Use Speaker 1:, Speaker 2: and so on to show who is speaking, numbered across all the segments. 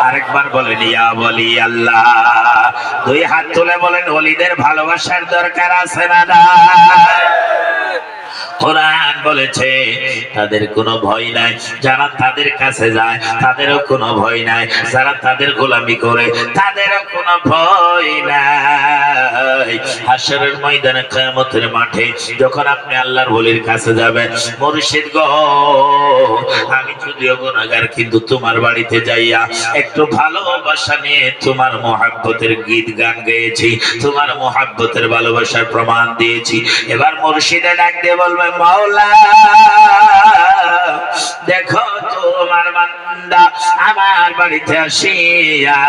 Speaker 1: আরেকবার বলেন ইয়া ওয়ালি আল্লাহ। দুই হাত তুলে বলেন ওলিদের ভালোবাসার দরকার আছে না নাই? কোরআন বলেছে তাদের কোনো ভয় নাই, যারা তাদের কাছে যায় তাদেরও কোনো ভয় নাই, যারা তাদের গোলামি করে তাদেরও কোনো ভয় নাই। হাশরের ময়দানে কিয়ামতের মাঠে যখন আপনি আল্লাহর ওলির কাছে যাবেন, মুর্শিদ গো আমি যদিও গুনাহগার কিন্তু তোমার বাড়িতে যাইয়া একটু ভালোবাসা নিয়ে তোমার মহব্বতের গীত গান গেয়েছি, তোমার মহব্বতের ভালোবাসার প্রমাণ দিয়েছি। এবার মুর্শিদে ডাক দিয়ে বলবে মাওলা দেখো তোমার বান্দা আমার বাড়িতে আসিয়া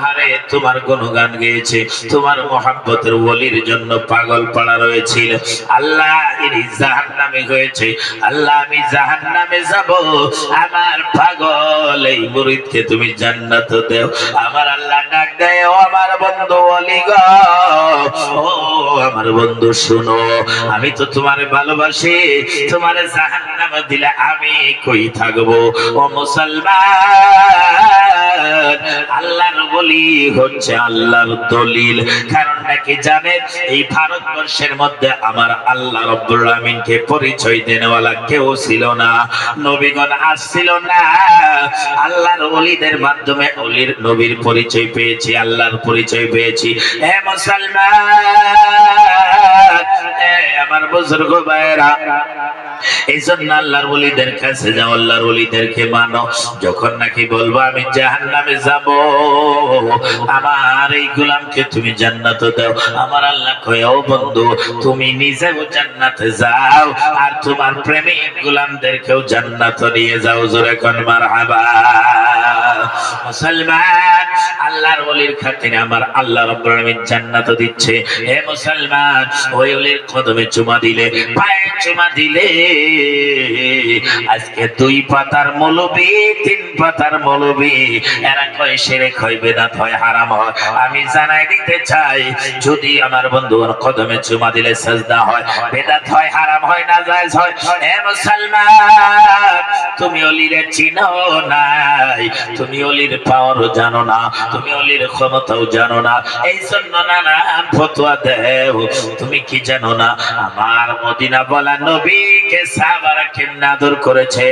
Speaker 1: আরে তোমার গুণগান গেয়েছে, তোমার মহব্বতের ওলির জন্য পাগল পাড়া রয়েছিল। আল্লাহ ইনি জাহান্নামে হয়েছে, আল্লাহ আমি জাহান্নামে যাব, আমার পাগল এই মুরিদকে তুমি জান্নাত দাও। আমার আল্লাহ ডাক দেয় ও আমার বন্ধু ওলি গো, ও আমার বন্ধু শুনো, আমি তো তোমার ভালোবাসি, তোমার জাহান্নামে দিলে আমি কই থাকবো? ও মুসলমান, আল্লাহর ওলি হচ্ছে আল্লাহর দলিল। কারণটা কি জানেন? এই ভারতবর্ষের মধ্যে আমার আল্লাহ রাব্বুল আমিনকে পরিচয় দেনেওয়ালা কেউ ছিল না, নবীগণ আসছিল না। আল্লাহর ওলিদের মাধ্যমে ওলির নবীর পরিচয় পেয়েছি, আল্লাহর পরিচয় পেয়েছি। হে মুসলমান, আমার বুজুর্গ ভাইরা, এই জন্য আল্লাহর ওলিদের কাছে যাও, আল্লাহর ওলিদেরকে মানো। যখন নাকি বলবো আমি জাহান্নামে যাব, আমার এই গোলামকে তুমি জান্নাত দাও, আমার আল্লাহ কয় ও বন্ধু তুমি নিজেও জান্নাতে যাও আর তোমার প্রেমিক গোলামদেরকেও জান্নাত নিয়ে যাও। জোরে কোন মারহাবা। মুসলমান, আল্লাহর ওলির খাতিরে আমার আল্লাহ রাব্বুল আলামিন জান্নাত দিচ্ছে। হে মুসলমান, ওই ওলির কদমে চুমা দিলে, পায়ে চুমা দিলে আজকে 2 পাতার মৌলবী 3 পাতার মৌলবী এরা কয় শিরক হয়, বেদাত হয়, হারাম হয়। আমি জানাই দিতে চাই যদি আমার বন্ধুর কদমে চুমা দিলে সাজদা হয়, বেদাত হয়, হারাম হয়, নাজায়েজ হয়। হে মুসলমান, তুমি ওলিরে চিনো নাই, তুমি ওলির পাওয়ারও জানো না, তুমি ওলির ক্ষমতাও জানো না, এই জন্য নানান ফতোয়া দেও। তুমি কি জানো না আমার মদিনা বলা নবীকে সাহাবারা কেমনে আদর করেছে,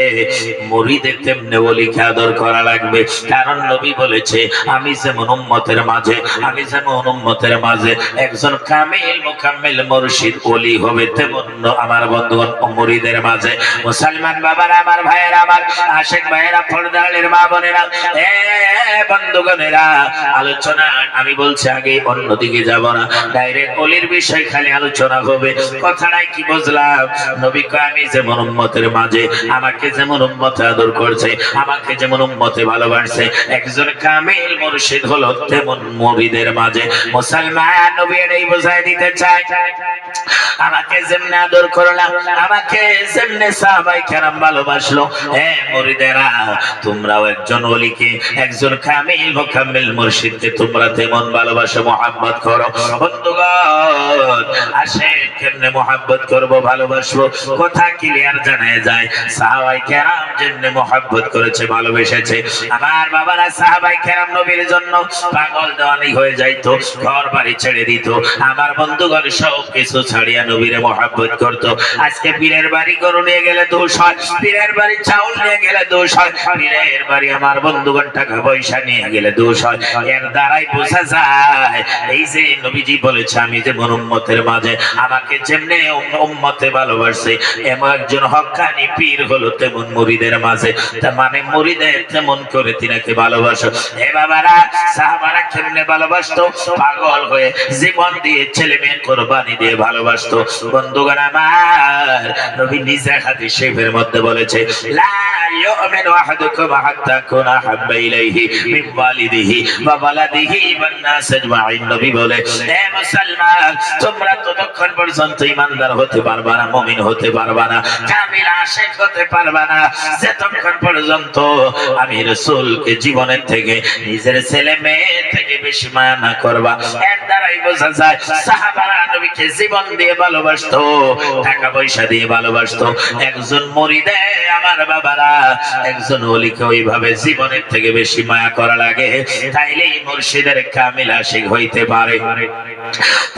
Speaker 1: মুরিদের তেমনি ওলিকে আদর করা লাগবে। কারণ নবী বলেছে আমি যেমন উম্মতের মাঝে, আমি যেমন উম্মতের মাঝে একজন কামিল মুকাম্মিল মুর্শিদ ওলি হবে, তেমন আমার বন্ধুগণ মুরিদের মাঝে। মুসলমান বাবারা, আমার ভাইয়েরা, আমার আশিক ভাইয়েরা, পর্দারের মা বোনেরা, এ বন্ধুগণেরা, আলোচনা আমি বলছি আগে অন্যদিকে যাব না, ডাইরেক্ট ওলির বিষয় খালি আলোচনা হবে। কথাটাই কি বুঝলাম? নবী কয় আমি যেমন উম্মতের মাঝে, আমাকে যেমন উম্মতে আদর করছে, আমাকে যেমন উম্মতে ভালোবাসে, একজন কামিল মুর্শিদ হলো তেমন মুরিদের মাঝে। মুসলমান, নবী এটাই বোঝাই দিতে চায় আমাকে যেমন আদর করলাম, আমাকে যেমন সাহাবায়ে কেরাম ভালোবাসলো, হে মুরিদেরা তোমরাও একজন ওলিকে, একজন কামিল মুকাম্মিল মুর্শিদকে তোমরা তেমন ভালোবাসো, মহব্বত করো। বন্ধুগণ, আসেন কেমনে মহব্বত করব, ভালোবাসবো, কথা ক্লিয়ার জানা যায়। সাহাবায়ে কেরাম যেমনে মহব্বত করেছে, ভালোবেসেছে, আমার বাবারা সাহাবায়ে কেরাম নবীর জন্য পাগল দেওয়ানি হয়ে যাইতো, ঘর বাড়ি ছেড়ে দিত। আমার বন্ধুগণ সব কিছু ছাড়িয়া নবীরে মহব্বত করত। আজকে পীরের বাড়ি গরু নিয়ে গেলে দোষ হয়, পীরের বাড়ি চাউল নিয়ে গেলে দোষ হয়, পীরের বাড়ি আমার বন্ধুগণ টাকা পয়সা নিয়ে গেলে দোষ হয়। এর দ্বারাই বোঝা যায় এই যে নবীজি বলেছে আমি যে উম্মতের মাঝে আমাকে যেমনে উম্মতে ভালোবাসে, এমন একজন হক্কানি পীর হলো তেমন মুরিদের মাঝে। তার মানে মুরিদের তেমন করে তিনাকে ভালোবাসো। এ বাবারা, সাহাবারা কেমনে ভালোবাসতো? পাগল হয়ে জীবন দিয়ে, ছেলে মেয়ে কোরবানি দিয়ে ভালোবাসতো। বন্ধুগণ আমার, নবী নিজে হাদিস শরীফের মধ্যে বলেছে লা ইউমিনু আহাদুকুম হাত্তা কুনা হাব্বা ইলাইহি মিন ওয়ালিদিহি ওয়া ওয়ালাদিহি ওয়ান নাস আজমাইন। নবী বলে হে মুসলমান, তোমরা ততক্ষণ পর্যন্ত ঈমানদার হতে পারবা না, মুমিন হতে পারবা না, কামিল আশিক হতে পারবা না, যতক্ষণ পর্যন্ত আমি রাসূলকে জীবনের থেকে, নিজের ছেলে মেয়ে থেকে বেশি মায়া না করবা। এর দ্বারাই বোঝা যায় সাহাবারা নবীকে জীবন দিয়ে ভালোবাসতো, টাকা পয়সা দিয়ে ভালোবাসতো। একজন মুরিদে আমার বাবারা একজন ওলিকে ওইভাবে জীবনের থেকে বেশি মায়া করা লাগে, তাইলে মুর্শিদের কামিল আশিক হইতে পারে,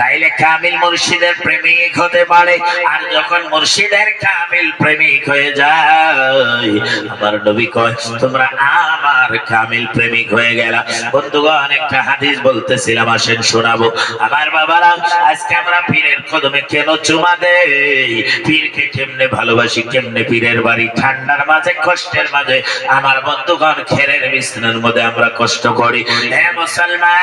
Speaker 1: তাইলে কামিল মুর্শিদের প্রেমিক হতে পারে। আর যখন মুর্শিদের কামিল প্রেমিক হয়ে যায়, আমার নবী কয় তোমরা আমার কামিল প্রেমিক হয়ে গেলা। বন্ধুগণ, একটা হাদিস বলতেছিলাম, আসেন শোনাবো। আমার বাবারা, আজকে আমরা পীরের কদমে কেন চুমা দেই, পীরকে কেমনে ভালোবাসি, কেমনে পীরের বাড়ি, ঠান্ডার মাঝে কষ্টের মাঝে আমার বন্ধুগণ খেরের বিছানার মধ্যে আমরা কষ্ট করি। হে মুসলমান,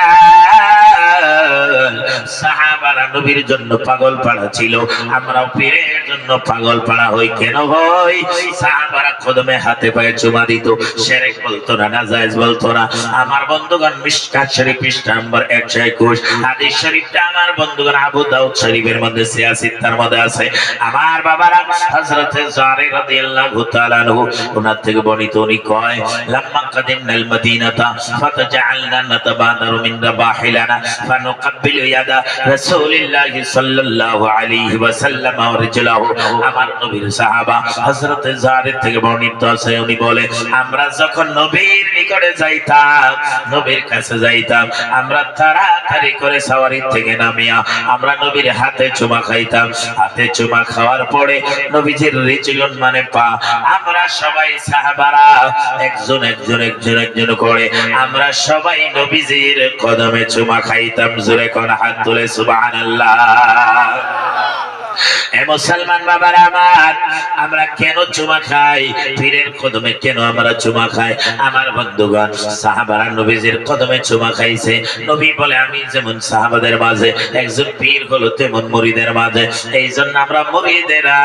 Speaker 1: সাহাবারা নবীর জন্য পাগল পাড়া ছিল, আমরাও পীরের জন্য পাগল পাড়া হই। কেন হই? সাহাবারা কদমে হাতে পায়ে চুমা দিত, শিরক বলতো না, নাজায়েজ বলতো না। আমার বন্ধুগণ, মিশকাত শরীফ পৃষ্ঠা নম্বর 121 হাদিস শরীফটা আমার বন্ধুগণ আবু দাউদ শরীফের মধ্যে 86 তার মধ্যে আছে। আমার বাবারা, হযরত জারি রাদিয়াল্লাহু তাআলা আনহু ওনার থেকে বর্ণিত, উনি কয় লাম্মা কাদিমনাল মদিনাতা ফাতাজআলনা নাতাবাদারু মিন রাবাহিলানা ফানুকাব্বিলু ইয়াদা রাসূলিল্লাহি সাল্লাল্লাহু আলাইহি ওয়াসাল্লাম ওয়া রিজলাহু। আমার নবীর সাহাবা হযরত জারি থেকে বর্ণিত আছে, উনি বলে আমরা যখন নবীর নিকটে যাইতাম, নবীর কাছে যাইতাম, আমরা তাড়াতাড়ি করে সাওয়ারি থেকে নামিয়া আমরা নবীর হাতে চুমা খাইতাম। হাতে চুমা খাওয়ার পরে নবীজির রিজলন মানে পা, আমরা সবাই সাহাবারা একজন একজন একজন একজন করে আমরা সবাই নবীজির কদমে চুমা খাইতাম। জোরে কোন হাত তুলে সুবহানাল্লাহ। এ মুসলমান বাবারা আমার, আমরা কেন চুমা খাই, পীরের কদমে কেন আমরা চুমা খাই? আমার বন্ধুগণ, সাহাবারা নবীজির কদমে চুমা খাইছে। নবী বলে আমি যেমন সাহাবাদের মাঝে একজন পীর হলো, তেমন মুরিদের মাঝে। এই জন্য আমরা মুরিদেরা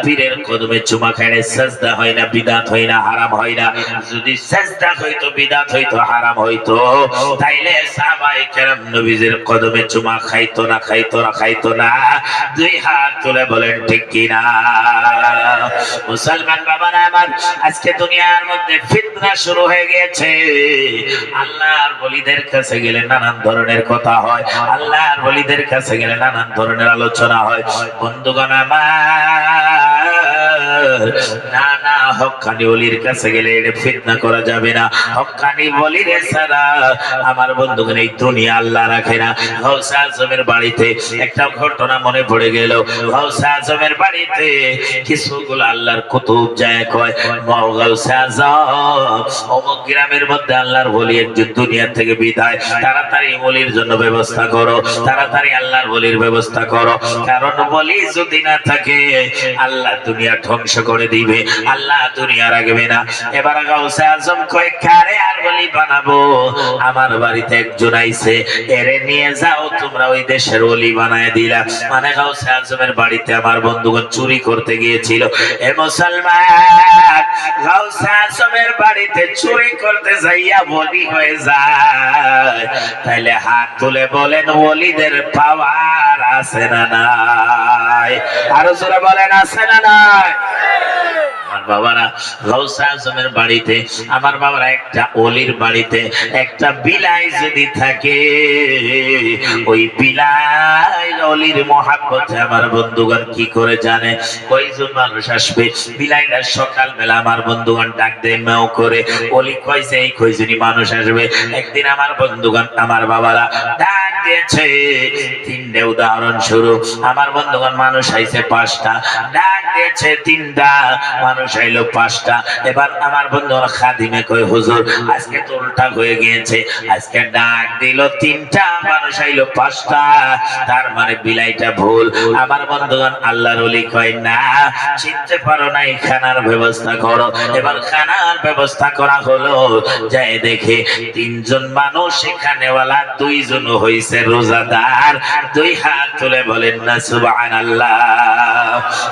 Speaker 1: পীরের কদমে চুমা খাইলে সাজদা হয় না, বিদাত হয় না, হারাম হয় না। যদি সাজদা হইতো, বিদাত হইতো, হারাম হইতো, তাইলে সাহাবায়ে কেরাম নবীজির কদমে চুমা খাইতো না, খাইতো না, খাইতো না। দুই হাত তুলে বলেন ঠিক কিনা? মুসলমান বাবারা আমার, আজকে দুনিয়ার মধ্যে ফিতনা শুরু হয়ে গেছে। আল্লাহর ওলিদের কাছে গেলে নানান ধরনের কথা হয়, আল্লাহর ওলিদের কাছে গেলে নানান ধরনের আলোচনা হয়। বন্ধুগণ আমার, না না, হক্কানি ওলির কাছে গেলে এটা ফিতনা করা যাবে না। হক্কানি ওলির ছাড়া আমার বন্ধুগণ এই দুনিয়া আল্লাহ রাখে না। গাউসে আজমের বাড়িতে একটা ঘটনা মনে পড়ে গেল। গাউসে আজমের বাড়িতে কিছুগুলো আল্লাহর কুতুব যায় কয়, গাউসে আজম অমুক গ্রামের মধ্যে আল্লাহর ওলি একজন দুনিয়া থেকে বিদায়, তাড়াতাড়ি ওলির জন্য ব্যবস্থা করো, তাড়াতাড়ি আল্লাহর ওলির ব্যবস্থা করো, কারণ ওলি যদি না থাকে আল্লাহ দুনিয়া ধ্বংস করে দিবে, আল্লাহ দুনিয়া রাখবে না। এবার গাউসে আজম কয় কারে আর ওলি বানাবো? আমার বাড়িতে একজন আইছে, এরে নিয়ে যাও, তোমরা ওই দেশের ওলি বানায় দিলা। মানে গাউসে আজমের বাড়িতে আমার বন্ধুগণ চুরি করতে গিয়েছিল। এ মুসলমান, গাউসে আজমের বাড়িতে চুরি করতে যাইয়া ওলি হয়ে যায়, তাইলে হাত তুলে বলেন ওলিদের পাওয়ার আছে না নাই? আরো জোরে বলেন আছে না নাই? আমার বাবারা, গাউসে আজমের বাড়িতে, আমার বাবারা একটা ওলির বাড়িতে একটা বিলাই যদি থাকে, ওই বিলাই ওলির মহাব্বতে আমার বন্ধুগণ কি করে জানে? কয়জন মানুষ আসবে? বিলাইটা সকালবেলা আমার বন্ধুগণ ডাক দেয় মেও করে, ওলি কইছে এই কয়জনই মানুষ আসবে। একদিন আমার বন্ধুগণ, আমার বাবারা ডাক দিয়েছে তিনটে, উদাহরণ শুরু, আমার বন্ধুগণ মানুষ আইছে 5টা, ডাক দিয়েছে 3টা, মানুষ আইলো 5টা। এবার আমার বন্ধুরা খাদিমে কই হুজুর আজকে তো উল্টা হয়ে গিয়েছে, আজকে ডাক দিল 3টা, মানুষ আইলো 5টা, তার মানে বিলাইটা ভুল। আমার বন্ধুগণ আল্লাহর ওলি কয় না, চিনতে পারো না, খানার ব্যবস্থা করো। এবার খানার ব্যবস্থা করা হলো, যাই দেখে 3 জন মানুষ এখানে ওয়ালা, 2 জন হইছে রোজাদার। 2 হাত তুলে বলেন না সুবহানাল্লাহ।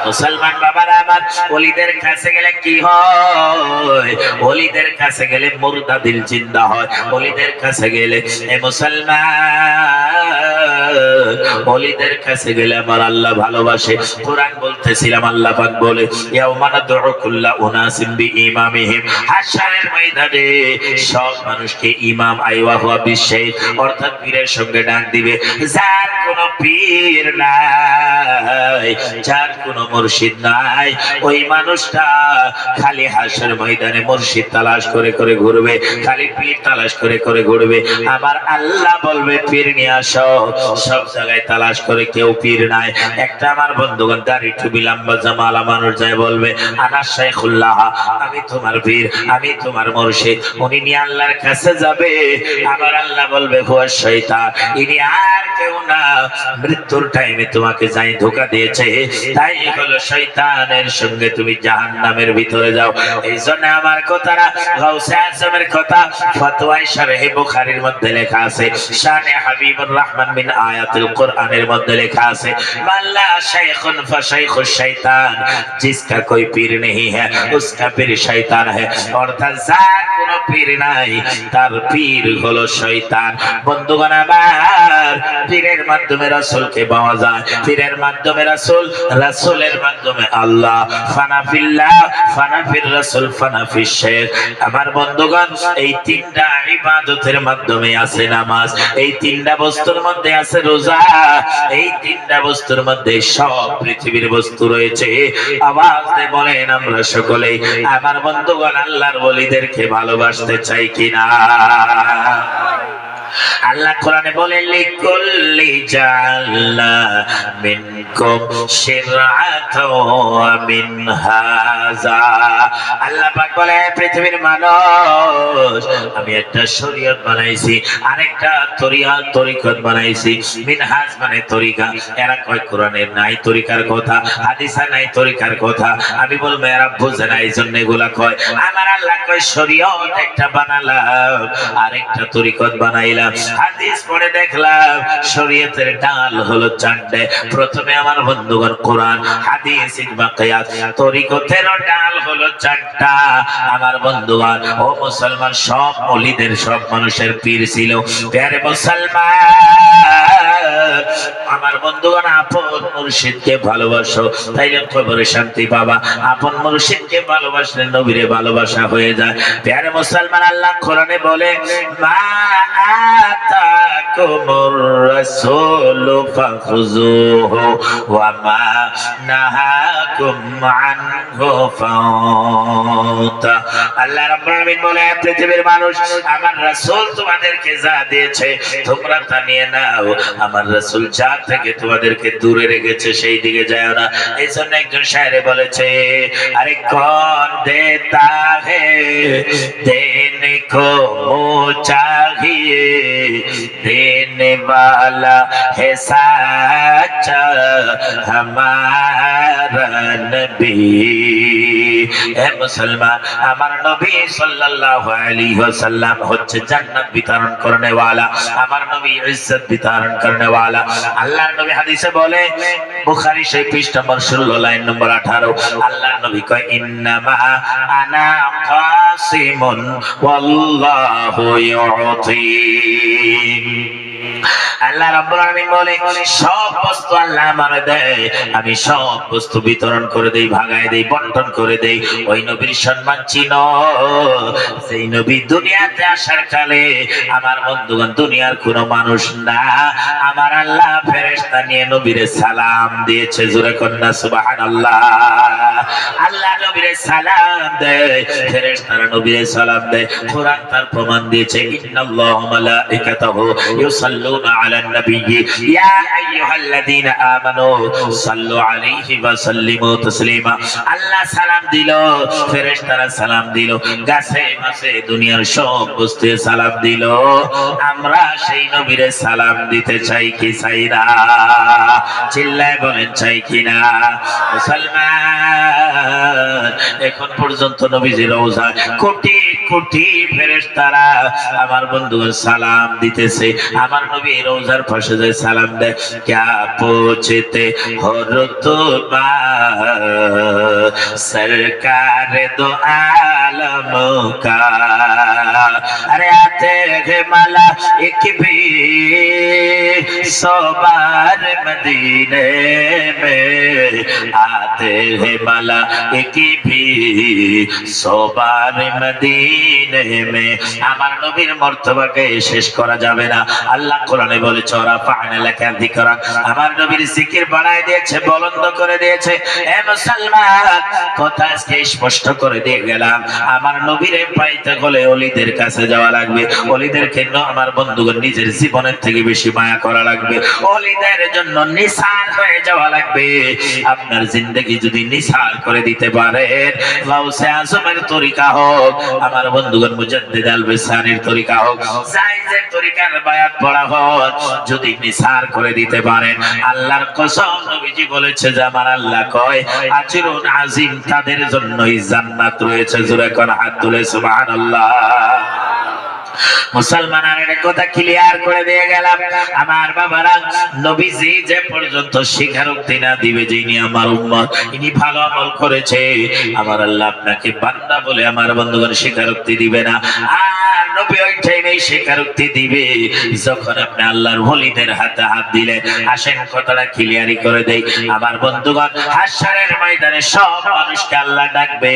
Speaker 1: মুসলমান বাবারা আমার, ওলিদের কাছে গেলে কি হয়? ওলিদের কাছে গেলে মুর্দা দিল জিন্দা হয়। ওলিদের কাছে গেলে এ মুসলমান, ওলিদের কাছে গেলে আমার আল্লাহ ভালোবাসে। কোরআন বলতেছিলাম, আল্লাহ পাক বলে ইয়াউমা নাদউ কুল্লা উনাসিম বিইমামিহিম, হাশরের ময়দানে সব মানুষকে ইমাম আইওয়া হুয়া বিশাইখ, অর্থাৎ পীরের সঙ্গে ডাক দিবে। যার কোনো পীর নাই, যার কোনো মুর্শিদ নাই, ওই মানুষটা খালি হাশর ময়দানে মুর্শিদ তালাশ করে করে ঘুরবে, খালি পীর তালাশ করে করে ঘুরবে। আমার আল্লাহ বলবে পীর নিয়ে আসো। সব জায়গায় তালাশ করে কেউ পীর নাই। একটা আমার বন্ধুগণ দাড়ি টুপি লম্বা জামালা মানুষ যায় বলবে আনা শাইখুল্লাহ, আমি তোমার পীর, আমি তোমার মুর্শিদ। উনি নিয়ে আল্লাহর কাছে যাবে। আমার আল্লাহ বলবে হুয়া শয়তান, ইনি আর কেউ না, মৃত্যুর টাইমে তোমাকে যাই ধোঁকা দিয়েছে, তাই হলো শয়তানের সঙ্গে তুমি জাহান্নামের ভিতরে যাও। এই জন্য আমার কথাটা গাউসে আজমের কথা ফতোয়া শরহে বুখারীর মধ্যে লেখা আছে, শানে হাবিবুর রহমান বিন আয়াতুল কুরআনের মধ্যে লেখা আছে, মাল্লা শাইখুন ফাশাইখুশ শয়তান, जिसका कोई पीर नहीं है उसका पीर शैतान है। অর্থাৎ যার কোনো পীর নাই তার পীর হলো শয়তান। বন্ধুগণ আমার, পীরের মাধ্যমে রাসূলকে পাওয়া যায়, পীরের মাধ্যমে রাসূল, রাসূলের মাধ্যমে আল্লাহ। ফানা ফিল্লাহ, ফানা ফির রাসূল, ফানা ফিশ শেখ। আমার বন্ধুগণ, এই তিনটা ইবাদতের মাধ্যমে আছে নামাজ, এই তিনটা বস্তুর মধ্যে আছে রোজা, এই তিনটা বস্তুর মধ্যে সব পৃথিবীর বস্তু রয়েছে। আওয়াজ দিয়ে বলেন আমরা সকলেই আমার বন্ধুগণ আল্লাহর ওলিদেরকে ভালোবাসতে চাই কিনা? আল্লাহ কোরআনে বলেন লিকুল্লি জাআলনা মিনকুম শিরআতাও ওয়া মিনহাজা। আল্লাহ পাক বলে পৃথিবীর মানুষ আমি একটা শরীয়ত বানাইছি, আরেকটা তরিকত বানাইছি। মিনহাজ মানে তরিকা। এরা কয় কোরআনের নাই তরিকার কথা, হাদিসে নাই তরিকার কথা। আমি বলবো এরা বুঝে না, এই জন্য এগুলা কয়। আমার আল্লাহ কয় শরীয়ত একটা বানালাম, আরেকটা তরিকত বানাইলাম। হাদিস পড়ে দেখলাম শরীয়তের ডাল হলো চারটে। প্রথমে আমার বন্ধুগণ কোরআন, হাদিস, ইজমা, কিয়াস। তরিকতের ডাল হলো চারটা। আমার বন্ধুগণ ও মুসলমান, সব ওলিদের, সব মানুষের পীর ছিল। প্যারে মুসলমান আমার বন্ধুগণ, আপন মুর্শিদকে ভালোবাসো, তাইলে কবরে শান্তি পাবা। আপন মুর্শিদকে ভালোবাসলে নবীরে ভালোবাসা হয়ে যায়। প্যারে মুসলমান, আল্লাহ কোরআনে বলে মা আতাকুমুর রাসূলু ফাখুযুহু ওয়া মা নাহাকুম আনহু ফান্তা। আল্লাহ রাব্বুল আলামিন বলে পৃথিবীর মানুষ, আমার রাসূল তোমাদেরকে যা দিয়েছে তোমরা তা নিয়ে নাও। আমার রাসূল যা থেকে তোমাদেরকে দূরে রেখেছে সেই দিকে যাও না। এই জন্য একজন শায়রে বলেছে, আরে কौन देता है देने को चाहिए, देने वाला है सच्चा हमारा नबी। হে মুসলমান, আমার নবী সাল্লাল্লাহু আলাইহি ওয়াসাল্লাম হচ্ছে জান্নাত বিতরণ করনে ওয়ালা, আমার নবী ইজ্জত বিতরণ করনে ওয়ালা। আল্লাহর নবী হাদিসে বলে, বুখারী শরীফ পৃষ্ঠা নম্বর 16 লাইন নম্বর 18, আল্লাহর নবী কয় ইন্নামা আনা কাসিমুন ওয়াল্লাহু ইউতি। আল্লাহ রাব্বুল আলামিন বলে সব বস্তু আল্লাহ আমারে দেয়, আমি সব বস্তু বিতরণ করে দেই, ভাগায় দেই, বন্টন করে দেই। ওই নবীর সম্মান চিনো, সেই নবী দুনিয়াতে আসার কালে আমার বন্ধুগণ দুনিয়ার কোনো মানুষ না, আমার আল্লাহ ফেরেশতা নিয়ে নবীরে সালাম দিয়েছে। জোরে কন্যা সুবহানাল্লাহ। আল্লাহ নবীরে সালাম দেয়, ফেরেশতারা নবীরে সালাম দেয়। কোরআন তার প্রমাণ দিয়েছে, ইন্নাল্লাহু মালাইকাতাহু ইউসাল্লুনা আলান নবিয়্যি ইয়া আইয়ুহাল্লাযীনা আমানু সাল্লু আলাইহি ওয়া সাল্লিমু তাসলিমা। আল্লাহ সালাম দিল, ফেরেশতারা সালাম দিল, গাছে মাছে দুনিয়ার সব বস্তুতে সালাম দিল। আমরা সেই নবীরে সালাম দিতে চাই কি চাই না? চিল্লায় বলেন চাই কি না? মুসলমান, এখন পর্যন্ত নবীজির রওজায় কোটি কোটি ফেরেশতারা আমার বন্ধু সালাম দিতেছে। আমার নবী রওজার পাশে যায় সালাম দেয়, क्या पूछते हो रुतबा सरकार दो आलम का, अरे आते हैं मलाइक भी 100 बार मदीने में, आते हैं मलाइक भी 100 बार मदीने में। আমার নবীর মর্তবাকে শেষ করা যাবে না। আল্লাহ কোরআনে বলেছে রাফা'না লাকা যিকরাক, আমার নবীর জিকির বাড়ায় দিয়েছে, বুলন্দ করে দিয়েছে। এ মুসলমান, কথা আজকে স্পষ্ট করে দিয়ে গেলাম, আমার নবীর পাইতে হলে ওলিদের কাছে যাওয়া লাগবে। ওলিদের জন্য আমার বন্ধুগণ নিজের জীবনের থেকে বেশি মায়া করা লাগবে। ওলিদের জন্য নিসার হয়ে যাওয়া লাগবে। আপনার জিন্দেগি যদি নিসার করে দিতে পারেন, গাউসে আজমের তরিকা হোক, আমার বন্ধুগণ মুজাদ্দিদ আল বিসারির তরিকা হোক, জায়েজের তরিকার বায়াত পড়া হোক, যদি নিসার করে দিতে পারেন, আল্লাহর কসম নবীজি বলেছে যে আমার আল্লাহ কয় আজরুন আজিম, তাদের জন্যই জান্নাত রয়েছে। জোরে কোন হাত তুলে সুবহানাল্লাহ। মুসলমানের কথা ক্লিয়ার করে দিয়ে গেলাম। আমার বাবারা, নবীজি যে পর্যন্ত স্বীকারোক্তি না দিবে যিনি আমার উম্মত, ইনি ভালো আমল করেছে, আমার আল্লাহ আপনাকে বান্দা বলে আমার বন্ধুগণ স্বীকারোক্তি দিবে না। আর নবী ওই টাইমেই স্বীকারোক্তি দিবে যখন আপনি আল্লাহর ওলিদের হাতে হাত দিলেন। আসেন কথাটা ক্লিয়ারই করে দেই। আমার বন্ধুগণ, হাশরের ময়দানে সব মানুষকে আল্লাহ ডাকবে।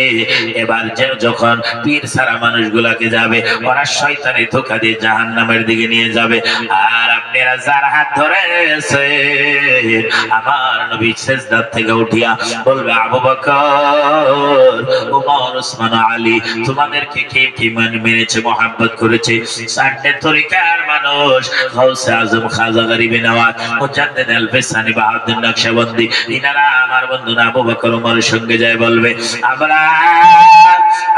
Speaker 1: এবার যে যখন পীর ছাড়া মানুষগুলাকে যাবে, ওরা শয়তানি ধোঁকা দিয়ে জাহান্নামের দিকে নিয়ে যাবে। আর আপনারা যার হাত ধরেছে, আমার নবী সিজদা থেকে উঠিয়া বলবে আবু বকর, ওমর, ওসমান, আলী, তোমাদেরকে কে কে মেনেছে, মহব্বত করেছে? চারটে তরিকার মানুষ, গাউসে আজম, খাজা গরিবে নওয়াজ, মুজাদ্দিদ আল বিসানি, বাহাউদ্দিন নকশবন্দি, ইনারা আমার বন্ধুরা আবু বকর, ওমরের সঙ্গে যায় বলবে আমরা,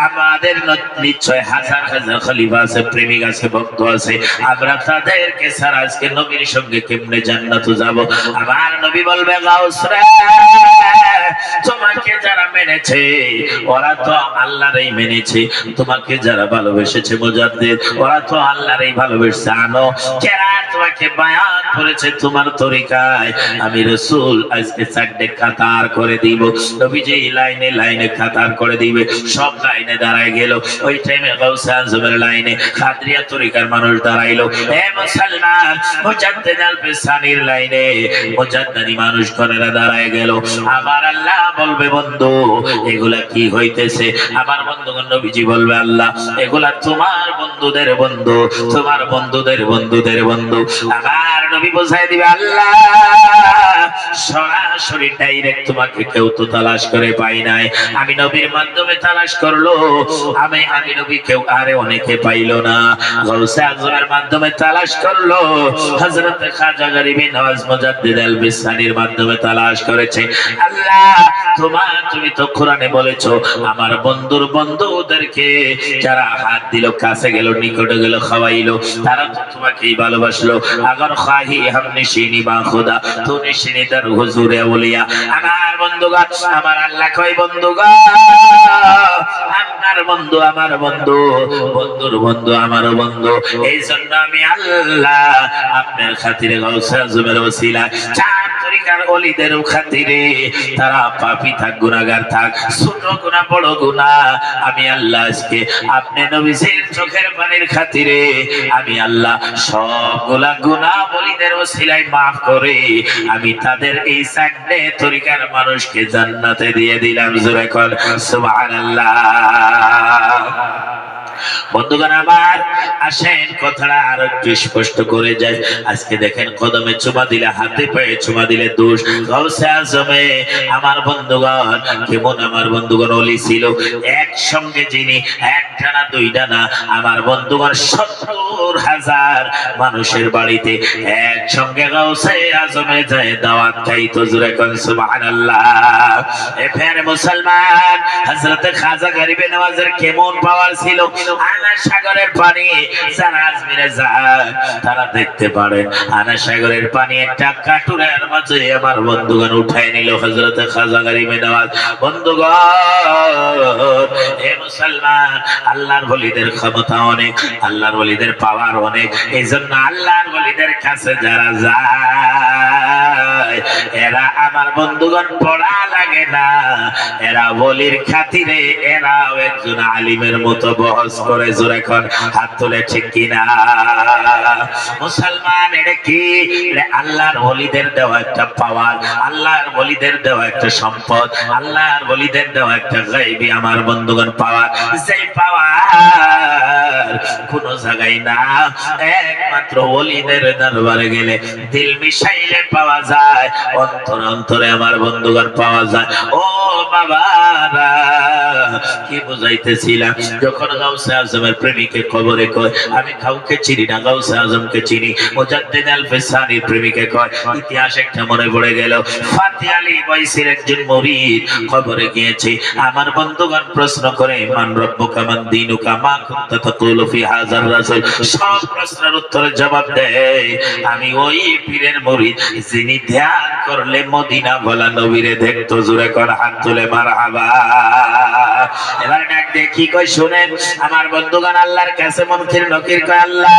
Speaker 1: আমাদের নিশ্চয় হাজার হাজার খলিফা আছে, প্রেমিক আছে, ভক্ত আছে, আমরা তাদেরকে ছাড়া আজকে নবীর সঙ্গে কেমনে জান্নাতে যাব? আমার নবী বলবে গাউস রে, তোমাকে যারা মেনেছে ওরা তো আল্লাহরই মেনেছে, তোমাকে যারা ভালোবেসেছে মুজাদ্দিদ, ওরা তো আল্লাহরই ভালোবেসেছে। আনো যারা তোমাকে বায়াত করেছে তোমার তরিকায়, আমি রাসূল আজকে চারটে কাতার করে দিব। নবীজি লাইনে লাইনে কাতার করে দিবে, সব লাইনে দাঁড়ায় গেল। ওই টাইমে গাউসে আজমের লাইনে কাদরিয়া তরিকার মানুষ দাঁড়াইলো। এ মুসলমান, মুজাদ্দিদ আল বিসানির লাইনে মুজাদ্দিদি মানুষ করেরা দাঁড়ায় গেল। আমার আল্লাহ বলবে বন্ধু এগুলা কি হইতেছে? আমার বন্ধুগণ, নবীজি বলবে আল্লাহ এগুলা তোমার বন্ধুদের বন্ধু, তোমার বন্ধুদের বন্ধুদের বন্ধু। আমার নবী বোঝাই দিবে আল্লাহ সরাসরি ডাইরেক্ট তোমাকে কেউ তো তালাশ করে পাই নাই, আমি নবীর মাধ্যমে তালাশ করলো, আমি নবী কেউ আরে অনেকে পাইলো না, গাউসে আজমের মাধ্যমে তালাশ করলো, হযরত খাজা গরিবে নওয়াজ, মুজাদ্দিদ আল বিসানির মাধ্যমে তালাশ করেছে। আল্লাহ তুমি তো কোরআনে বলেছো আমার বন্ধুর বন্ধুদেরকে যারা হাত দিল, কাছে গেল, নিকটে গেল, খাওয়াইলো, তারা তো তোমাকেই ভালোবাসলো। আগর খাহি হাম নিশিনি বা খোদা তো নিশিনি দার হুজুরে আউলিয়া। আমার বন্ধুগণ, আমার আল্লাহ কয় বন্ধুগণ, আপনার বন্ধু আমার বন্ধু, বন্ধুর বন্ধু আমার বন্ধু। এই জন্য আমি আল্লাহ আপনার খাতিরে গাউসে আজমের ওসিলা চার তরিকার ওলিদের খাতিরে, তারা পাপী থাক, গুনাহগার থাক, ছোট গুনাহ বড় গুনাহ, আমি আল্লাহ আজকে আপনি নবীজির চোখের পানির খাতিরে আমি আল্লাহ সবগুলা গুনাহ ওলিদের ওসিলায় maaf করে আমি তাদের এই চারটে তরিকার মানুষকে জান্নাতে দিয়ে দিলাম। জোরে কর সুবহানাল্লাহ। বন্ধুগণ আমার, আসেন কথাটা আরো একটু স্পষ্ট করে যায়। আজকে দেখেন কদমে চুমা দিলে, হাতে পায়ে চুমা দিলে দোষ। গাউসে আজমে আমার বন্ধুগণ কেমন আমার বন্ধুগণ ওলি ছিল, একসঙ্গে যিনি একটা না দুইটা না, আমার বন্ধুগণ ৭০,০০০ মানুষের বাড়িতে একসঙ্গে গাউসে আজমে যায় দাওয়াত খাইতো। জোরে কোন সুবহানাল্লাহ। এ ফের মুসলমান, হযরত খাজা গরিবে নওয়াজের কেমন পাওয়ার ছিল। আনা সাগরের পানি যারা আজমিরে যায় তারা দেখতে পারেন, আনা সাগরের পানি একটা কাটুরের মাঝে আমার বন্ধুগণ উঠায় নিল হযরত খাজা গরিবে নওয়াজ। বন্ধুগণ, হে মুসলমান, আল্লাহর ওলিদের ক্ষমতা অনেক, আল্লাহর ওলিদের পাওয়ার অনেক। এই জন্য আল্লাহর ওলিদের কাছে যারা যায় এরা আমার বন্ধুগণ পড়া লাগে না, এরা ওলির খাতিরে এরাও একজন আলিমের মতো বহস করে। জোরে কোন হাত তুলে ঠিক কিনা? মুসলমান এটা কি? আল্লাহর ওলিদের দেওয়া একটা পাওয়ার, আল্লাহর ওলিদের দেওয়া একটা সম্পদ, আল্লাহর ওলিদের দেওয়া একটা গায়বী আমার বন্ধুগণ পাওয়ার। সেই পাওয়ার কোন জায়গায় না, একমাত্র ওলিদের দরবারে গেলে দিল মিশাইলে পাওয়া যায়, অন্তরে অন্তরে আমার বন্ধুগণ পাওয়া যায়। ও বাবারা, কি বুঝাইতেছিলাম? যখন গাউসে আজমের প্রেমিকে কবরে কয় আমি কাউকে চিনি না, গাউসে আজমকে চিনি। মুজাদ্দিদ আল ফিসানির প্রেমিকে কয়, ইতিহাস একটা মনে পড়ে গেল। ফাতি আলী বাইসির একজন মুরিদ কবরে গিয়েছে। আমার বন্ধুগণ প্রশ্ন করে মান রব্বুকা মান দীনুকা মা কুনতা তাকুলু ফি হাযার রাসূল। সব প্রশ্নের উত্তরে জবাব দেয় আমি ওই পীরের মুরিদ যিনি ধ্যান করলে মদিনা বলা নবীরে দেখতো। জোরে কর হাত তুলে মারহাবা। এবার ডাক দেখি কই শুনেন আমার বন্ধুগণ, আল্লাহর কাছে মুনকির নকির কয় আল্লাহ,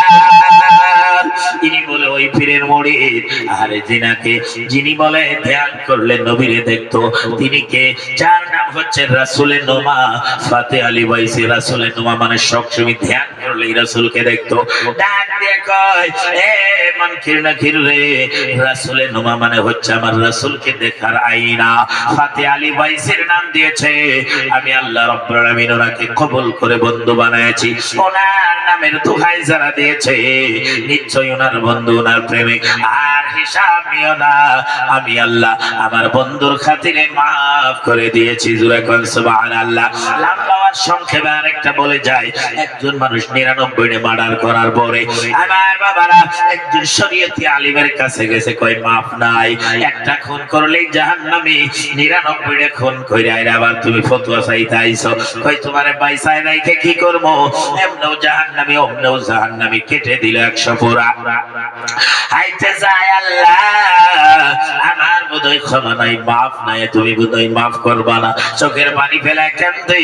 Speaker 1: ইনি বলে ওই পীরের মুরিদ। আরে জিনাকে যিনি বলে ধ্যান করলে নবীরে দেখতো তিনি কে? যার নাম হচ্ছে রাসূলের নোমা। ফাতে আলী বাইসি রাসূলের নোমা মানে সবসময় ধ্যান করলেই রাসূলকে দেখতো। ডাক দিয়ে কয় এ মুনকির নকির রে, রাসূলের নোমা মানে হচ্ছে আমার রাসূলকে দেখার আয়না। ফাতে আলী বাইসির নাম দিয়েছে আমি আল্লাহ রাব্বুল আলামিন ওনাকে কবুল করে বন্ধু বানাইছি। ওনার নামের দোহাই যারা দিয়েছে নিশ্চয়ই ওনার বন্ধু, ওনার প্রেমিক। আর হিসাব নিও না, আমি আল্লাহ আমার বন্ধুর খাতিরে মাফ করে দিয়েছি। জোরে কোন সুবহানাল্লাহ। লম্বা সংক্ষেপে আরেকটা বলে যায়, একজন মানুষ ৯৯ মার্ডার করার পরে আমার বাবারা একজন শরীয়তি আলিমের কাছে গেছে, কয় মাফ নাই, একটা খুন করলেই জাহান্নামী, ৯৯ খুন কইরা আবার তুমি ফতোয়া চাইতে আইছো। কই তোমারে বাইসায় রাইখে কি করব? এমনও জাহান্নামী অমনও জাহান্নামী, কেটে দিল ১০০ পুরা। আইতে যায় আল্লাহ আমার বোধহয় ক্ষমা নাই, মাফ নাই, তুমি বোধহয় মাফ করবা না। চোখের পানি ফেলে কান্দে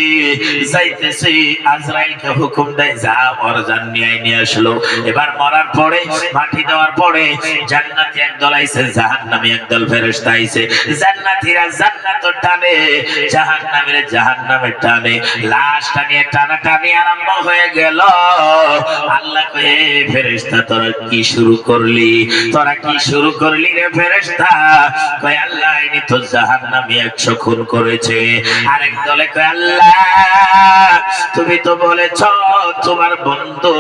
Speaker 1: যাইতেছে। আজরাইলকে হুকুম দেয় যা ওর জান নিয়ে আসলো। এবার মরার পরে মাটি দেওয়ার পরে জান্নাতি একদল আইছে, জাহান্নামী একদল ফেরেশতা আইছে। জান্নাতীরা জান্নাত টানে, জাহান্নামীরা জাহান্নামে টানে। লাশটা নিয়ে টানাটানি আরম্ভ হয়ে গেল। আল্লাহ কয়ে ফেরেশতা তোরা কি শুরু করলি? তোরা কি শুরু করলি রে ফেরেশতা? কয় আল্লাহ ইনি তো জাহান্নামী ১০০ খুন করেছে। আরেক দলে কয় আল্লাহ তুমি তো বলেছ তোমার বন্ধু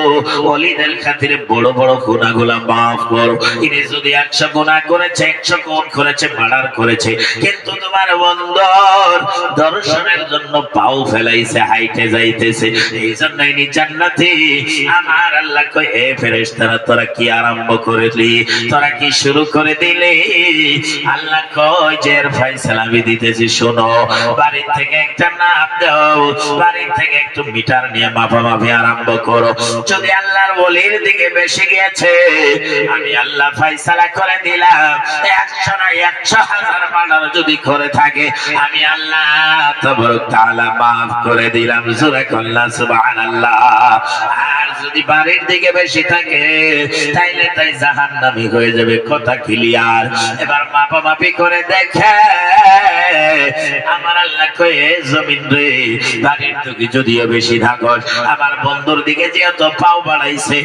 Speaker 1: ওলিদের খাতিরে বড় বড় গুনাহগুলো মাফ করো। ইনি যদি ১০০ গুনাহ করেছে, ১০০ খুন করেছে, মার্ডার করেছে, কিন্তু তোমার বন্ধুর দর্শনের জন্য পাও ফেলাইছে, হাইটে যাইতেছে, এই জন্য ইনি জান্নাতি। আমার আল্লাহ কয় হে ফেরেশতারা তোরা কি আরম্ভ করলি? তোরা কি শুরু করে দিলি? আল্লাহ কয় যে এর ফয়সালা আমি দিতেছি, শোনো। বাড়ি থেকে একটা নাপ দাও, বাড়ি থেকে একটু মিটার নিয়ে মাপামাপি আরম্ভ করো। যদি আল্লাহর ওলির দিকে বেশি গিয়েছে আমি আল্লাহ ফয়সালা করে দিলাম ১০০ না ১০০,০০০ মার্ডার যদি করে থাকে আমি আল্লাহ তাবারক তাআলা মাফ করে দিলাম। সূরা কল্লা সুবহানাল্লাহ। আর যদি বাড়ির দিকে বেশি থাকে তাইলে তাই জাহান্নামী হয়ে যাবে। কথা ক্লিয়ার? এবার মাপামাপি করে দেখে আমার আল্লাহ কয়ে জমিন রে, বাড়ির দিকে যদিও বেশি থাকস, আমার বন্ধুর দিকে যেহেতু পাও বাড়াইছে,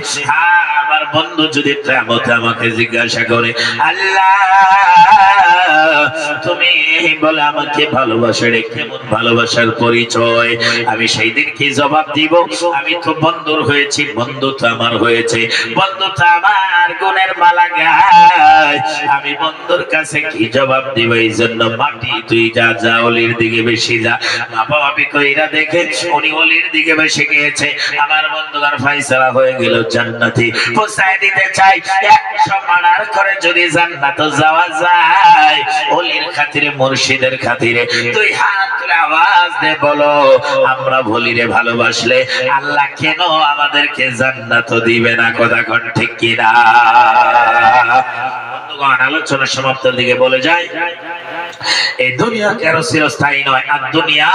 Speaker 1: আমার বন্ধু যদি কিয়ামতে আমাকে জিজ্ঞাসা করে আল্লাহ তুমি বলে আমাকে ভালোবাসে রে, কেমন ভালোবাসার পরিচয়? আমি সেই দিন কি জবাব দিব? আমি তো বন্ধুর হয়েছি, বন্ধু তো আমার হয়েছে, বন্ধু তো আমার গুণের মালা গায়, আমি বন্ধুর কাছে কি জবাব দিব? এই জন্য মাটি তুই যা যা ওলির দিকে বেশি যা। মাপামাপি কইরা দেখে উনি ওলির দিকে বেশি গিয়েছে। আমার বন্ধুগার ফয়সালা হয়ে গেল জান্নাতি। পৌঁছায় দিতে চাই ১০০ মার্ডার করে যদি জান্নাত যাওয়া যায় ওলির খাতিরে, মুর্শিদের খাতিরে, তুই হাত তুলে আওয়াজ দে বলো আমরা ভলিরে ভালোবাসলে আল্লাহ কেন আমাদেরকে জান্নাত দিবে না? কথা কোন ঠিক কিনা? বন্ধুগণ আলোচনা সমাপ্তির দিকে বলে যায় এই দুনিয়া কারো চিরস্থায়ী নয়। আর দুনিয়া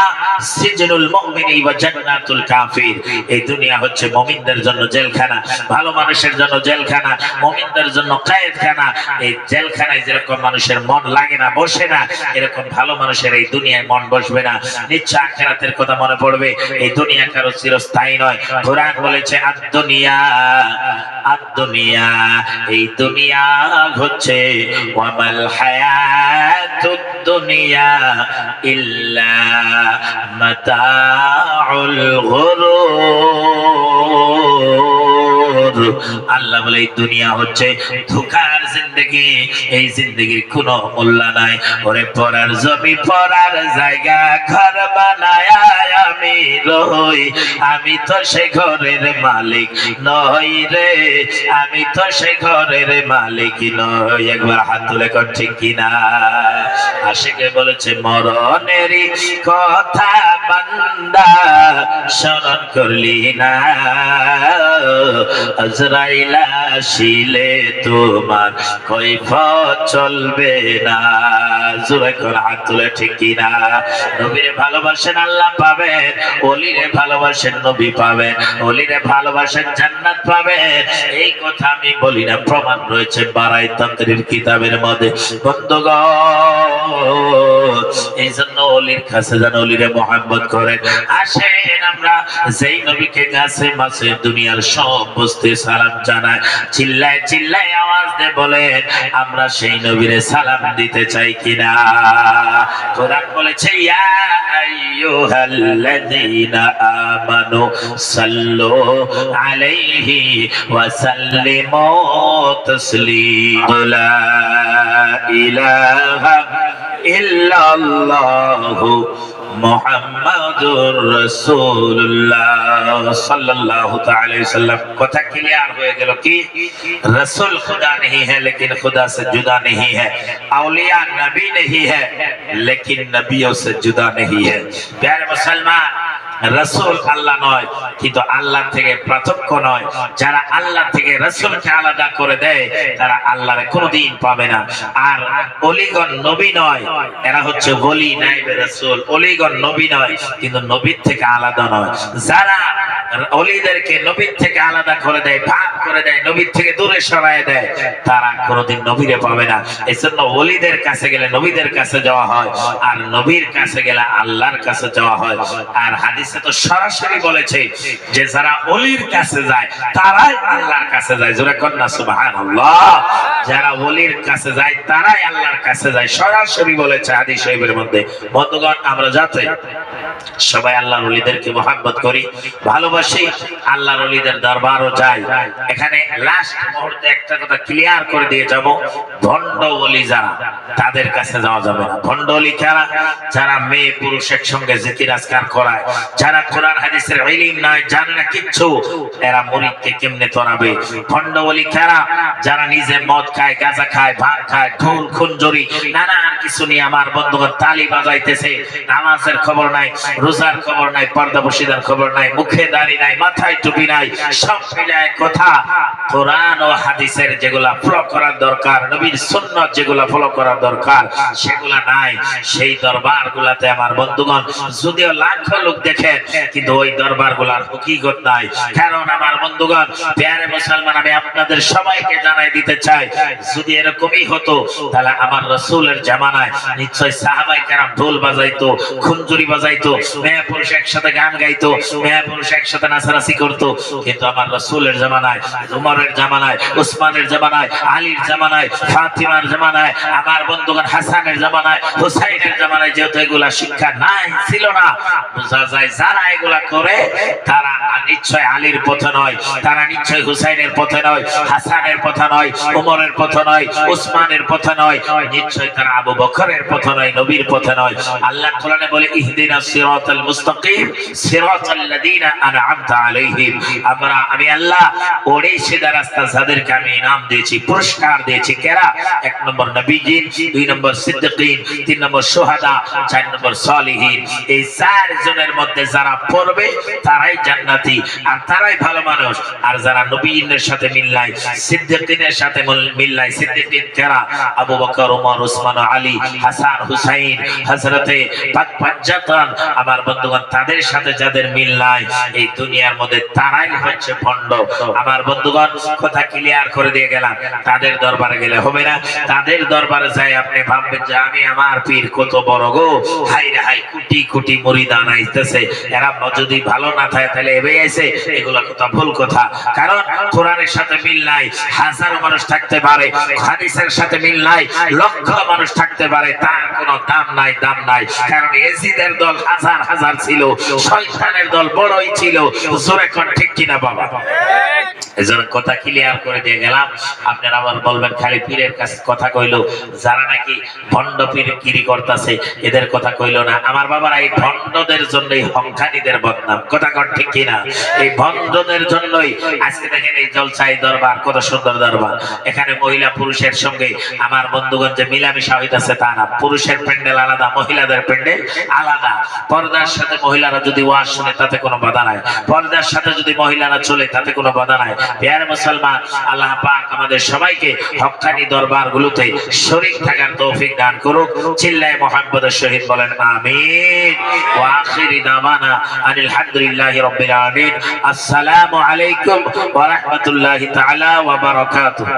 Speaker 1: সিজনুল মুমিনি ওয়া জান্নাতুল কাফির। এই দুনিয়া হচ্ছে মুমিনদের জন্য জেলখানা, ভালো মানুষের জন্য জেলখানা, মুমিনদের জন্য কায়েদখানা। এই জেলখানায় যেরকম মানুষের মন লাগে না, বসে না, এরকম ভালো মানুষের এই দুনিয়ায় মন বসবে না। নিশ্চয় আখিরাতের কথা মনে পড়বে। এই দুনিয়া কারো চিরস্থায়ী নয়। কোরআন বলেছে আদ-দুনিয়া, আদ-দুনিয়া, এই দুনিয়া হচ্ছে ওয়ামাল হায়াতুদ দুনিয়া ইল্লা মাতাউল গুরুর। আল্লাহ বলে এই দুনিয়া হচ্ছে ধোঁকার জিন্দেগি, এই জিন্দেগির কোনো মূল্য নাই। ওরে পড়ার জমি, পড়ার জায়গা, ঘর বানায় আমি রই, আমি তো সে ঘরের মালিক নই রে, আমি তো সে ঘরের মালিক নই। একবার হাত তুলে কর ঠিক কিনা। আশিকে বলেছে মরণেরই কথা বান্দা স্মরণ করলি না, আজরাইল আসিলে তোমার কৈফিয়ত চলবে না। জোরে করে হাত তুলে ঠিক কিনা। নবীরে ভালোবাসেন আল্লাহ পাবেন, ওলিরে ভালোবাসেন নবী পাবেন, ওলিরে ভালোবাসেন জান্নাত পাবেন। এই কথা আমি বলি না, প্রমাণ রয়েছে বারাই তন্ত্রের কিতাবের মধ্যে। বন্ধুগণ, এই জন্য ওলির কাছে যেন ওলিরে মহব্বত করেন। আসেন আমরা যেই নবীকে কাছে মাসে দুনিয়ার সব বস্তি সালাম জানায়, চিল্লায় চিল্লায় আওয়াজ দিয়ে বলেন আমরা সেই নবীরে সালাম দিতে চাই কিনা। কোরআন বলেছে ইয়া আইয়ুহাল্লাযীনা আমানু সাল্লু আলাইহি ওয়া সাল্লিমু তাসলিমা। লা ইলাহা ইল্লাল্লাহু মুহাম্মাদুর রাসূলুল্লাহ সাল্লাল্লাহু তাআলা আলাইহি ওয়াসাল্লাম। কথা ক্লিয়ার হয়ে গেল কি? रसूल खुदा नहीं है लेकिन खुदा से जुदा नहीं है, औलिया नबी नहीं है लेकिन नबियों से जुदा नहीं है। प्यारे मुसलमान, रसूल আল্লাহ নয় কিন্তু আল্লাহ থেকে পার্থক্য নয়। যারা আল্লাহ থেকে রাসূলকে আলাদা করে দেয় তারা আল্লাহরে কোনোদিন পাবে না। আর ওলিগণ নবী নয়, এরা হচ্ছে ওলি নাইবে রাসূল। ওলিগণ নবী নয় কিন্তু নবীর থেকে আলাদা নয়। যারা ওলিদেরকে নবীর থেকে আলাদা করে দেয়, ভাগ করে দেয়, নবীর থেকে দূরে সরায় দেয়, তারা কোনোদিন নবীরে পাবে না। এজন্য ওলিদের কাছে গেলে নবীদের কাছে যাওয়া হয়, আর নবীর কাছে গেলে আল্লাহর কাছে যাওয়া হয়। আর হাদিসে তো সরাসরি বলেছে যে যারা ওলির কাছে যায় তারাই আল্লাহর কাছে যায়। জোরে কন্যা সুবহানাল্লাহ। যারা ওলির কাছে যায় তারাই আল্লাহর কাছে যায়, সরাসরি বলেছে হাদিস শরীফের মধ্যে। বন্ধুগণ, আমরা যাতে সবাই আল্লাহর ওলিদেরকে মহব্বত করি, ভালোবাসি, আল্লাহর ওলিদের দরবারও যাই। এখানে লাস্ট মুহূর্তে একটা কথা ক্লিয়ার করে দিয়ে যাব, ভণ্ড ওলি যারা তাদের কাছে যাওয়া যাবে না। ভণ্ড ওলি কারা? যারা মেয়ে পুরুষ একসঙ্গে জিকির আজকার করায়, যারা কোরআন হাদিসের ইলম নাই, জানে না কিচ্ছু, এরা মুরিদকে কেমনে তরাবে। ভণ্ড ওলি কারা? যারা নিজে মদ খায়, গাঁজা খায়, ভাঙ খায়, ঢোল খুঞ্জরি নানান কিছু নিয়ে আমার বন্ধুগণ তালি বাজাইতেছে, নামাজের খবর নাই, রোজার খবর নাই, পর্দা বসিদার খবর নাই, মুখে দাড়ি নাই, মাথায় টুপি নাই, সব মিলায় কথা কোরআন ও হাদিসের যেগুলা ফলো করার দরকার, নবীর সুন্নাত যেগুলা ফলো করার দরকার সেগুলা নাই। সেই দরবার গুলাতে আমার বন্ধুগণ যদিও লাখো লোক দেখেন কিন্তু ওই দরবার গুলার হকিকত নাই। কারণ আমার বন্ধুগণ, প্যারে মুসলমান, আমি আপনাদের সবাইকে জানাই দিতে চাই, যদি এরকমই হতো তাহলে আমার রাসূলের জামানায় নিশ্চয় সাহাবায়ে কেরাম ঢোল বাজাইতো, খুঞ্জুরি বাজাইতো, মেয়ে পুরুষ একসাথে গান গাইতো, মেয়ে পুরুষ একসাথে নাচানাচি করতো। কিন্তু আমার রাসূলের জামানায়, উমরের জামানায়, উসমানের জামানায়, আলীর জামানায়, ফাতিমার জামানায়, আমার বন্ধুগণ হাসানের জামানায়, হুসাইনের জামানায় যেহেতু এগুলা শিক্ষা নাই, ছিল না, বোঝা যায় যারা এগুলা করে তারা নিশ্চয় আলীর পথে নয়, তারা নিশ্চয় হুসাইনের পথে নয়, হাসানের পথে নয়, উমরের পথে নয়, উসমানের পথে নয়, নিশ্চয় তারা আবু বকরের পথে নয়, নবীর পথে নয়। আল্লাহ কোরআনে বলে ইহদিনাস সিরাতাল মুস্তাকিম সিরাতাল লাযিনা আনআমতা আলাইহিম, আমি আল্লাহ ওই সিধা রাস্তা যাদেরকে আমি ইনাম দিয়েছি, পুরস্কার দিয়েছি, কেরা? 1 নম্বর নবীজিন, 2 নম্বর সিদ্দিকিন, 3 নম্বর শুহাদা, 4 নম্বর সালিহিন। এই 4 জনের মধ্যে যারা পড়বে তারাই জান্নাতি, আর তারাই ভালো মানুষ। আর যারা নবীর সাথে মিল নাই, সিদ্দিকিনের সাথে মিল নাই, সিদ্দিকিন কেরা? আবু বকর, ওমর, ওসমান, আলী, হাসান, হুসাইন, হযরতে পাক পাঁচজন। আমার বন্ধুগণ, তাদের সাথে যাদের মিল নাই এই দুনিয়ার মধ্যে তারাই হচ্ছে ভণ্ড। আমার বন্ধুগণ, কথা ক্লিয়ার করে দিয়ে গেলাম। তাদের দরবারে গেলে হবে না। তাদের দরবারে যাই আপনি ভাববেন যে আমি আমার পীর কত বড় গো, হাই রে হাই, কোটি কোটি মুরিদান আইতেছে, এরা যদি ভালো না থাকে তাহলে এবে আইছে, এগুলো কথা ভুল কথা। কারণ কোরআনের সাথে মিল নাই, হাজারো মানুষ থাকতে পারে, হাদিসের সাথে মিল নাই, লক্ষ মানুষ থাকতে পারে, তার কোনো দাম নাই, দাম নাই। কারণ ইয়াজিদের দল হাজার হাজার ছিল, শয়তানের দল বড়ই ছিল। জোরে কোন ঠিক কিনা বাবা? এজন্য কথা ক্লিয়ার করে দিয়ে গেলাম। আপনারা আবার বলবেন খালি পীরের কাছে কথা কইলো, যারা নাকি ভণ্ড পীরগিরি করতেছে এদের কথা কইলো না। আমার বাবারা, এই ভণ্ডদের জন্যই হংখানীদের বদনাম। কথা কোন ঠিক কিনা? এই ভণ্ডদের জন্যই আজকে দেখেন এই জলসাই দরবার, কত সুন্দর দরবার। এখানে মহিলা পুরুষের সঙ্গে আমার বন্ধুগণ যে মিলামিশা হইতাছে তা না। পুরুষের প্যান্ডেল আলাদা, মহিলাদের প্যান্ডেল আলাদা। পর্দার সাথে মহিলারা যদি ওয়াজ শুনে তাতে কোনো বাধা নাই, পর্দার সাথে যদি মহিলারা চলে তাতে কোনো বাধা নাই। প্রিয় মুসলমান, আল্লাহ পাক আমাদের সবাইকে হক্কানি দরবারগুলোতে শরীক থাকার তৌফিক দান করুক। চিল্লায়ে মুহাম্মাদের শহীদ বলেন আমিন। ওয়া আখিরি দাওয়ানা আনিল হামদুলিল্লাহি রাব্বিল আলামিন। আসসালামু আলাইকুম ওয়া রাহমাতুল্লাহি তাআলা ওয়া বারাকাতুহু।